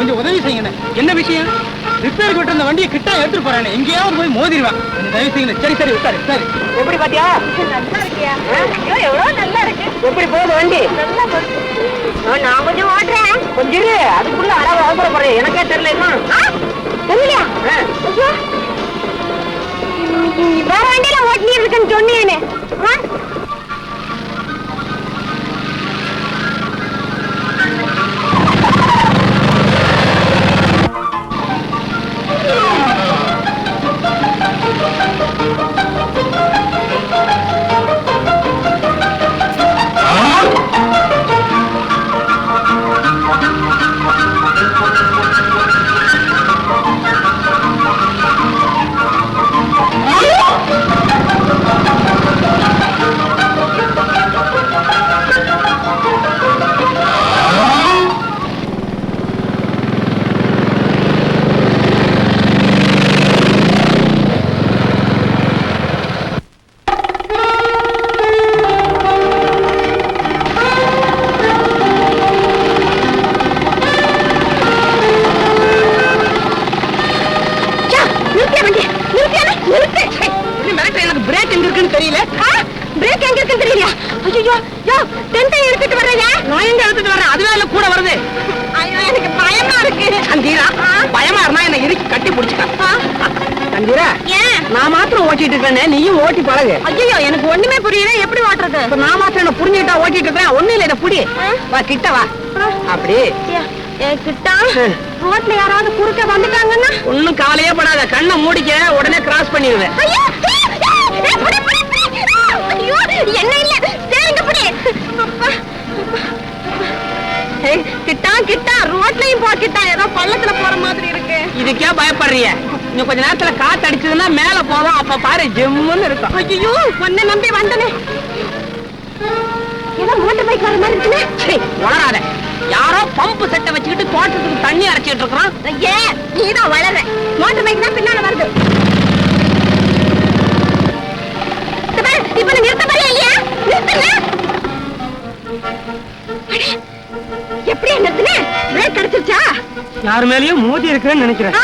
கொஞ்சம் உதவி செய்யுங்க. என்ன விஷயம்? ரிப்பேர் விட்டு அந்த வண்டியை கிட்ட எடுத்துட்டு போறானே, எங்கேயாவது போய் மோதிடுவான். தயவு செய்யுங்க. சரி சரி உட்காரு. சரி எப்படி பாத்தியா? நல்லா இருக்கியா? எவ்வளவு நல்லா இருக்கு. எப்படி போகுது வண்டி? நல்லா போகுது. நான் கொஞ்சம் ஓட்டுறேன். கொஞ்சம் இரு, அதுக்குள்ள அளவு அவசரப்படுறேன். எனக்கே தெரியல. தெரியலையா? வேற வண்டியில ஓட்டி இருக்குன்னு சொன்னீனே. நான் மாத்திரம் ஓட்டிட்டு இருக்கேன், நீயும் ஓட்டி பழகு. ஐயோ எனக்கு ஒண்ணுமே புரியல. எப்படி ஓட்டுறது? நான் மாத்திரம் என்ன புரிஞ்சுட்டா ஓட்டிட்டு இருக்கேன். ஒண்ணு இல்ல, புடி. வா கிட்ட வா. அப்படி கிட்டா ரோட்ல யாராவது குறுக்க வந்துட்டாங்கன்னா ஒன்னும் கவலையே படாத. கண்ணை மூடிக்க, உடனே கிராஸ் பண்ணிடுவேன். என்ன இல்ல சரிங்க புடி. கிட்டா கிட்டா ரோட்லயும் போ. கிட்டா ஏதோ பள்ளத்துல போற மாதிரி இருக்கு. இதுக்கே பயப்படுறிய? இன்னும் கொஞ்ச நேரத்துல காத்து அடிச்சதுன்னா மேல போவோம். அப்ப பாரு ஜெம்முன்னு இருக்கும். ஐயோ உன்னை நம்பி வந்தனே. ஏதோ மோட்டர் பைக் வர மாதிரி இருக்குன்னு வளராத. யாரோ பம்பு செட்டை வச்சுக்கிட்டு தோட்டத்துக்கு தண்ணி அரைச்சிட்டு இருக்கிறான். ஏ நீதான் வளர. மோட்டர் பைக் தான் பின்னால வருது. இப்ப நிறுத்த பாரு. இல்லையா நிறுத்தல. எப்படி நிறுத்தின? பிரேக் கிடைச்சிருச்சா? யாரு மேலயும் மோதி இருக்குன்னு நினைக்கிறேன்.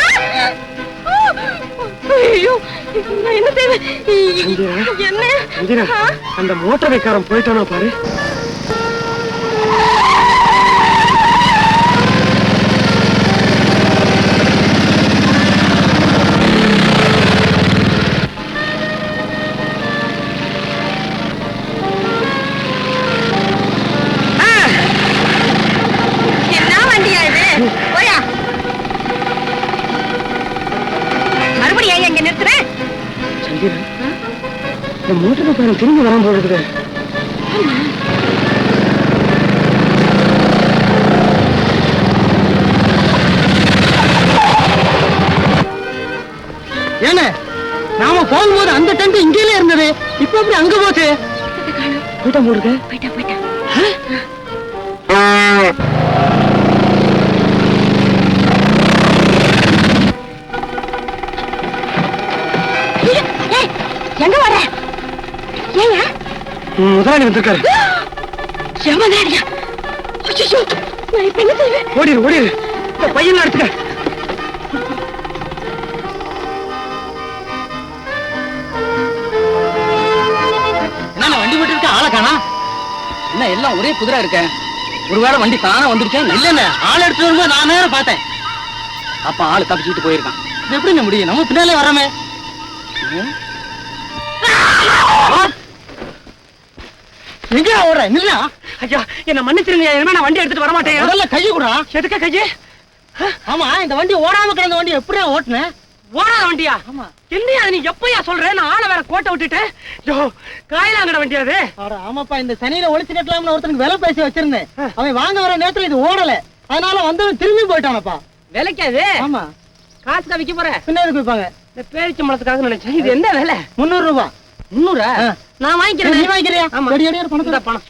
ஐயோ நான் என்ன செய்வேன்? என்ன அந்த மோட்டார் பைக்காரன் போயிட்டானா பாரு. என்ன வண்டியா இது? போயா மறுபடியும் எங்க நிறுத்துறேன்? இந்த மோட்டார் பைக்காரன் திரும்பி வராம போடுறது. ஏன நாம போகும்போது அந்த டென்ட் இங்கேயே இருந்தது. இப்ப எப்படி அங்க போச்சு? போயிட்டா போடுங்க. போயிட்டா போயிட்டா. எங்க வர? ஏங்க முதலாளி வந்திருக்காரு. எவனாரியா? ஐயோ நான் இப்ப என்ன செய்வேன்? ஓடிடு ஓடிடு. பையன் எடுத்துக்க. என்ன வண்டி போட்டு இருக்க? ஆளை காணா? என்ன எல்லாம் ஒரே குதிரை இருக்க? ஒருவேளை வண்டி தானே வந்துருச்சேன். இல்ல ஆள் எடுத்து வரும்போது நான் நேரம் பார்த்தேன். அப்ப ஆளு தப்பிச்சுட்டு போயிருக்கான். இது எப்படி முடியும்? நம்ம பின்னாலே வராமே. எங்க ஓடுற? நில்லா. ஐயா என்ன மன்னிச்சிருங்க. இனிமே நான் வண்டி எடுத்துட்டு வர மாட்டேன். முதல்ல கையை கூட. எதுக்க கையே? ஆமா இந்த வண்டி ஓடாம கிடந்த வண்டி எப்படி ஓட்டுன? ஓடாத வண்டியா? ஆமா. என்னையா நீ எப்பயா சொல்ற? நான் ஆளை வேற கோட்டை விட்டுட்டேன். ஐயோ காயிலாங்கட வண்டி அது. ஆமாப்பா இந்த சனியில ஒளிச்சு கட்டலாம்னு ஒருத்தனுக்கு விலை பேசி வச்சிருந்தேன். அவன் வாங்க வர நேரத்துல இது ஓடல. அதனால வந்து திரும்பி போயிட்டானப்பா. விலைக்காது? ஆமா. காசுக்கா விக்க போற? பின்ன எதுக்கு விப்பாங்க? இந்த பேரிச்சம்பளத்துக்காக நினைச்சேன். இது என்ன விலை? 300 ரூபாய். 300? நான் வாங்கிக்கிறேன். நீ வாங்கிக்கிறியா? பணம்.